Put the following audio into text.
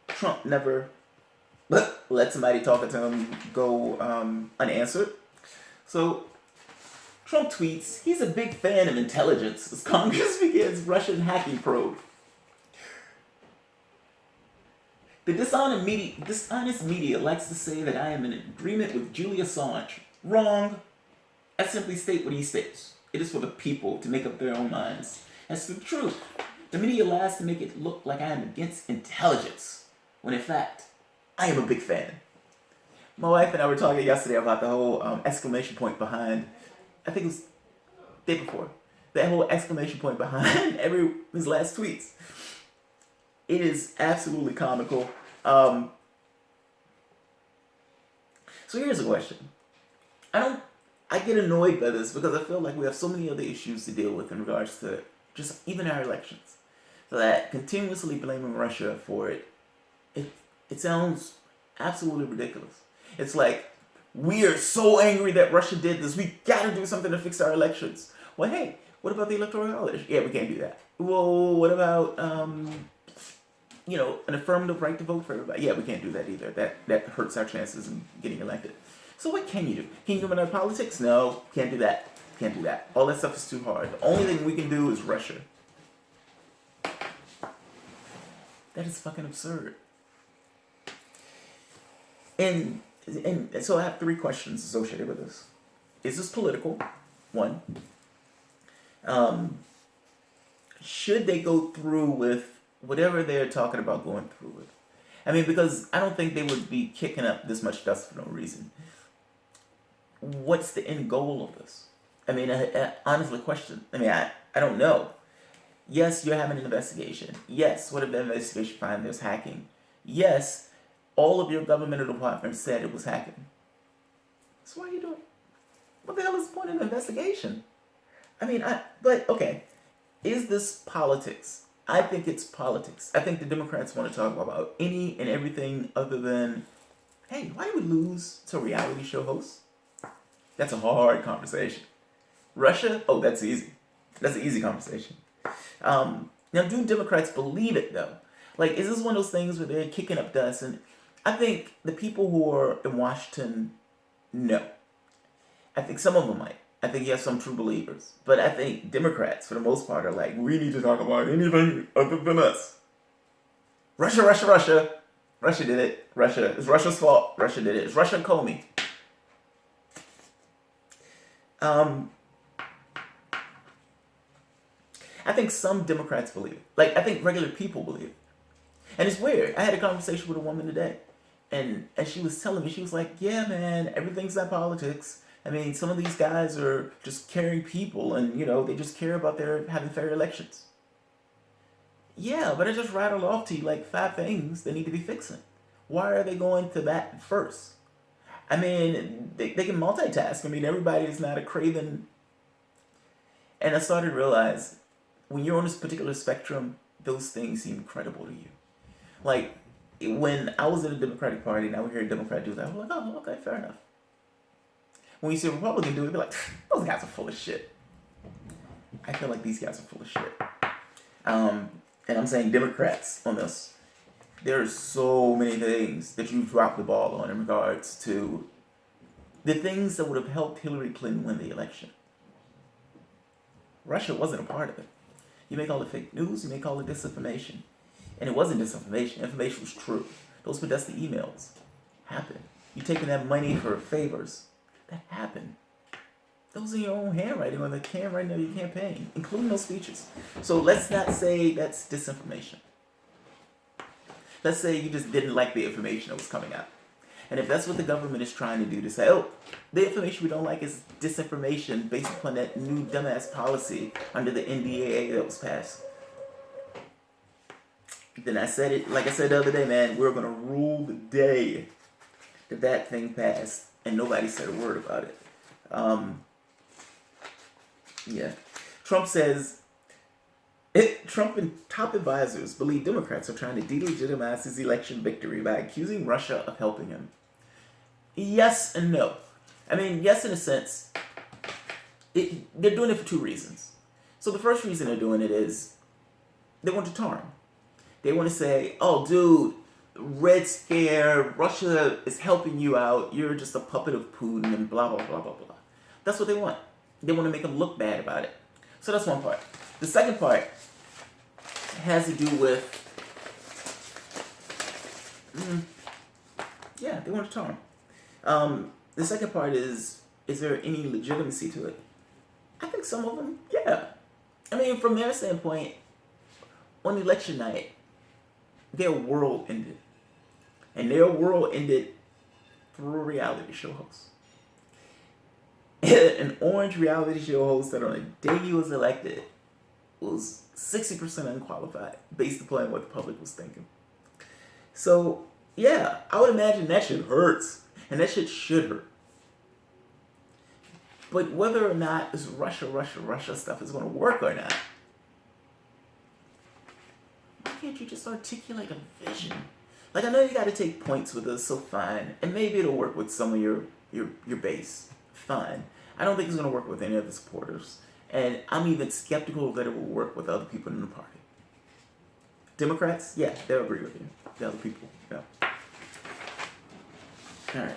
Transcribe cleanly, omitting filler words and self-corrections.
Trump never let somebody talking to him go unanswered. So Trump tweets, he's a big fan of intelligence as Congress begins Russian hacking probe. The dishonest media likes to say that I am in agreement with Julian Assange. Wrong. I simply state what he states. It is for the people to make up their own minds as to the truth. The media lies to make it look like I am against intelligence, when in fact, I am a big fan. My wife and I were talking yesterday about the whole exclamation point behind, I think it was the day before, that whole exclamation point behind his last tweets. It is absolutely comical. So here's a question. I get annoyed by this because I feel like we have so many other issues to deal with in regards to just even our elections. So that continuously blaming Russia for it sounds absolutely ridiculous. It's like, we are so angry that Russia did this. We gotta do something to fix our elections. Well, hey, what about the Electoral College? Yeah, we can't do that. Well, what about an affirmative right to vote for everybody? Yeah, we can't do that either. That hurts our chances of getting elected. So what can you do? Can you eliminate politics? No, can't do that. Can't do that. All that stuff is too hard. The only thing we can do is Russia. That is fucking absurd. And so I have 3 questions associated with this. Is this political? 1. Should they go through with whatever they're talking about going through with? I mean, because I don't think they would be kicking up this much dust for no reason. What's the end goal of this? I mean, I honestly question. I mean, I don't know. Yes, you're having an investigation. Yes, what if the investigation find there's hacking? Yes, all of your governmental departments said it was hacking. So what are you doing? What the hell is the point of the investigation? I mean, but okay, is this politics? I think it's politics. I think the Democrats want to talk about any and everything other than, hey, why did we lose to reality show hosts? That's a hard conversation. Russia? Oh, that's easy. That's an easy conversation. Now, do Democrats believe it, though? Like, is this one of those things where they're kicking up dust? And I think the people who are in Washington, no. I think some of them might. I think you have some true believers. But I think Democrats, for the most part, are like, we need to talk about anything other than us. Russia, Russia, Russia. Russia did it. Russia. It's Russia's fault. Russia did it. It's Russia and Comey. I think some Democrats believe it. Like, I think regular people believe it. And it's weird. I had a conversation with a woman today. And she was telling me, she was like, yeah, man, everything's not politics. I mean, some of these guys are just caring people and, they just care about their having fair elections. Yeah, but I just rattled off to you like 5 things they need to be fixing. Why are they going to that first? I mean, they can multitask. I mean, everybody is not a craven. And I started to realize, when you're on this particular spectrum, those things seem credible to you. Like, when I was in the Democratic Party and I would hear a Democrat do that, I'm like, oh, okay, fair enough. When you see a Republican do it, you'd be like, those guys are full of shit. I feel like these guys are full of shit. And I'm saying Democrats on this. There's so many things that you dropped the ball on in regards to the things that would have helped Hillary Clinton win the election. Russia wasn't a part of it. You may call it fake news, you may call it disinformation. And it wasn't disinformation. Information was true. Those Podesta emails happened. You taking that money for favors. That happened. Those are your own handwriting on the handwriting of your campaign, including those speeches. So let's not say that's disinformation. Let's say you just didn't like the information that was coming out. And if that's what the government is trying to do, to say, oh, the information we don't like is disinformation based upon that new dumbass policy under the NDAA that was passed. Then I said it, like I said the other day, man, we're going to rule the day that thing passed. And nobody said a word about it. Yeah. Trump says, Trump and top advisors believe Democrats are trying to delegitimize his election victory by accusing Russia of helping him. Yes and no. I mean, yes in a sense. They're doing it for 2 reasons. So the first reason they're doing it is they want to tar him. They want to say, oh, dude, Red Scare, Russia is helping you out. You're just a puppet of Putin and blah, blah, blah, blah, blah. That's what they want. They want to make them look bad about it. So that's one part. The second part has to do with, yeah, they want to charm. The second part is there any legitimacy to it? I think some of them, yeah. I mean, from their standpoint, on election night, their world ended. And their world ended through a reality show host. An orange reality show host that on the day he was elected was 60% unqualified based upon what the public was thinking. So, yeah, I would imagine that shit hurts. And that shit should hurt. But whether or not this Russia stuff is going to work or not, why can't you just articulate a vision? Like, I know you got to take points with us, so fine. And maybe it'll work with some of your base. Fine. I don't think it's going to work with any of the supporters. And I'm even skeptical that it will work with other people in the party. Democrats, yeah, they'll agree with you. The other people, yeah. All right.